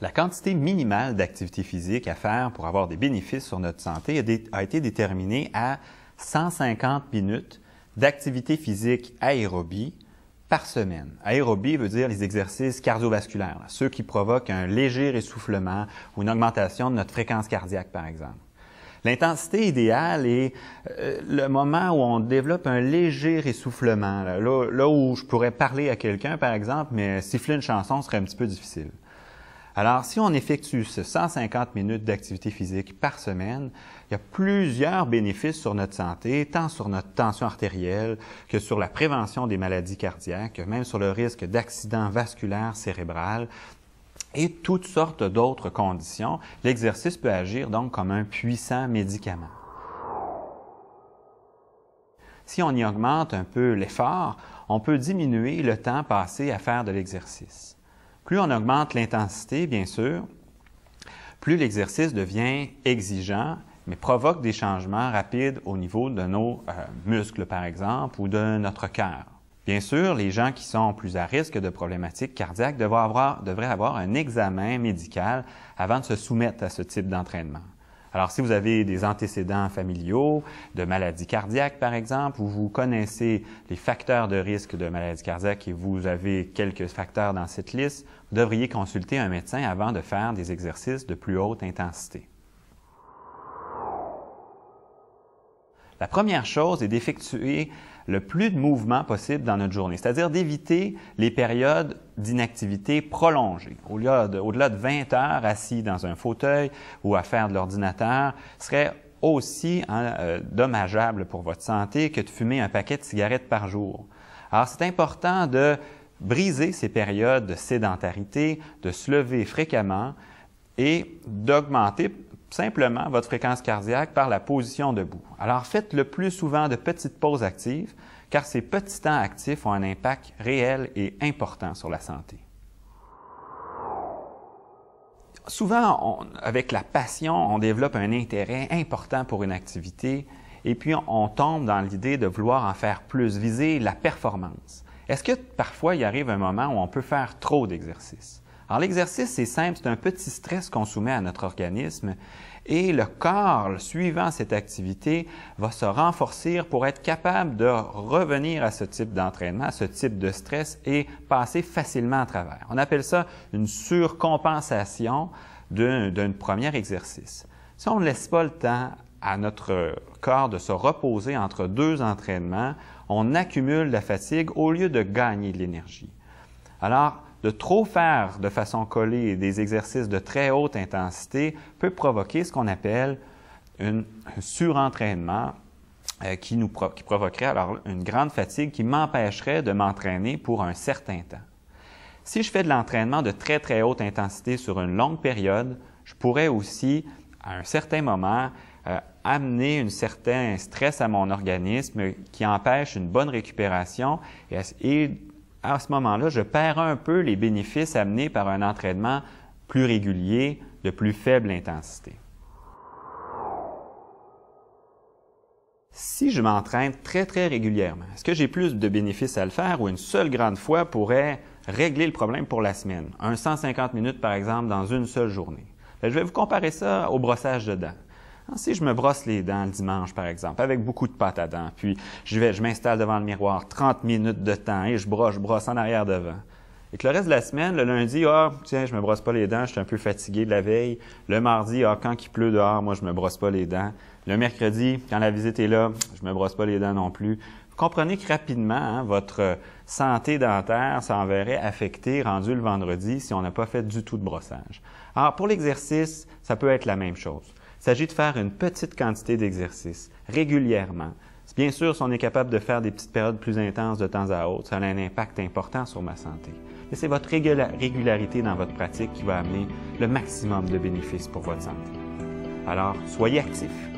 La quantité minimale d'activité physique à faire pour avoir des bénéfices sur notre santé a été déterminée à 150 minutes d'activité physique aérobie par semaine. Aérobie veut dire les exercices cardiovasculaires, ceux qui provoquent un léger essoufflement ou une augmentation de notre fréquence cardiaque, par exemple. L'intensité idéale est le moment où on développe un léger essoufflement, là où je pourrais parler à quelqu'un, par exemple, mais siffler une chanson serait un petit peu difficile. Alors, si on effectue ce 150 minutes d'activité physique par semaine, il y a plusieurs bénéfices sur notre santé, tant sur notre tension artérielle que sur la prévention des maladies cardiaques, même sur le risque d'accident vasculaire cérébral et toutes sortes d'autres conditions. L'exercice peut agir donc comme un puissant médicament. Si on y augmente un peu l'effort, on peut diminuer le temps passé à faire de l'exercice. Plus on augmente l'intensité, bien sûr, plus l'exercice devient exigeant, mais provoque des changements rapides au niveau de nos muscles, par exemple, ou de notre cœur. Bien sûr, les gens qui sont plus à risque de problématiques cardiaques devraient avoir un examen médical avant de se soumettre à ce type d'entraînement. Alors, si vous avez des antécédents familiaux, de maladies cardiaques, par exemple, ou vous connaissez les facteurs de risque de maladies cardiaques et vous avez quelques facteurs dans cette liste, vous devriez consulter un médecin avant de faire des exercices de plus haute intensité. La première chose est d'effectuer le plus de mouvements possible dans notre journée, c'est-à-dire d'éviter les périodes d'inactivité prolongées. Au-delà de 20 heures assis dans un fauteuil ou à faire de l'ordinateur serait aussi dommageable pour votre santé que de fumer un paquet de cigarettes par jour. Alors, c'est important de briser ces périodes de sédentarité, de se lever fréquemment et d'augmenter simplement votre fréquence cardiaque par la position debout. Alors, faites le plus souvent de petites pauses actives, car ces petits temps actifs ont un impact réel et important sur la santé. Souvent, avec la passion, on développe un intérêt important pour une activité et puis on tombe dans l'idée de vouloir en faire plus, viser la performance. Est-ce que parfois, il arrive un moment où on peut faire trop d'exercices? Alors, l'exercice, c'est simple, c'est un petit stress qu'on soumet à notre organisme et le corps, suivant cette activité, va se renforcer pour être capable de revenir à ce type d'entraînement, à ce type de stress et passer facilement à travers. On appelle ça une surcompensation d'un premier exercice. Si on ne laisse pas le temps à notre corps de se reposer entre deux entraînements, on accumule la fatigue au lieu de gagner de l'énergie. Alors, de trop faire de façon collée des exercices de très haute intensité peut provoquer ce qu'on appelle un surentraînement qui provoquerait alors une grande fatigue qui m'empêcherait de m'entraîner pour un certain temps. Si je fais de l'entraînement de très, très haute intensité sur une longue période, je pourrais aussi, à un certain moment, amener un certain stress à mon organisme qui empêche une bonne récupération et à ce moment-là, je perds un peu les bénéfices amenés par un entraînement plus régulier, de plus faible intensité. Si je m'entraîne très, très régulièrement, est-ce que j'ai plus de bénéfices à le faire ou une seule grande fois pourrait régler le problème pour la semaine? 150 minutes, par exemple, dans une seule journée. Je vais vous comparer ça au brossage de dents. Si je me brosse les dents le dimanche, par exemple, avec beaucoup de pâte à dents, puis je m'installe devant le miroir 30 minutes de temps et je brosse en arrière devant. Et que le reste de la semaine, le lundi, tiens, je me brosse pas les dents, je suis un peu fatigué de la veille. Le mardi, quand il pleut dehors, moi, je me brosse pas les dents. Le mercredi, quand la visite est là, je me brosse pas les dents non plus. Vous comprenez que rapidement, votre santé dentaire s'en verrait affectée rendu le vendredi si on n'a pas fait du tout de brossage. Alors, pour l'exercice, ça peut être la même chose. Il s'agit de faire une petite quantité d'exercice régulièrement. Bien sûr, si on est capable de faire des petites périodes plus intenses de temps à autre, ça a un impact important sur ma santé. Mais c'est votre régularité dans votre pratique qui va amener le maximum de bénéfices pour votre santé. Alors, soyez actifs.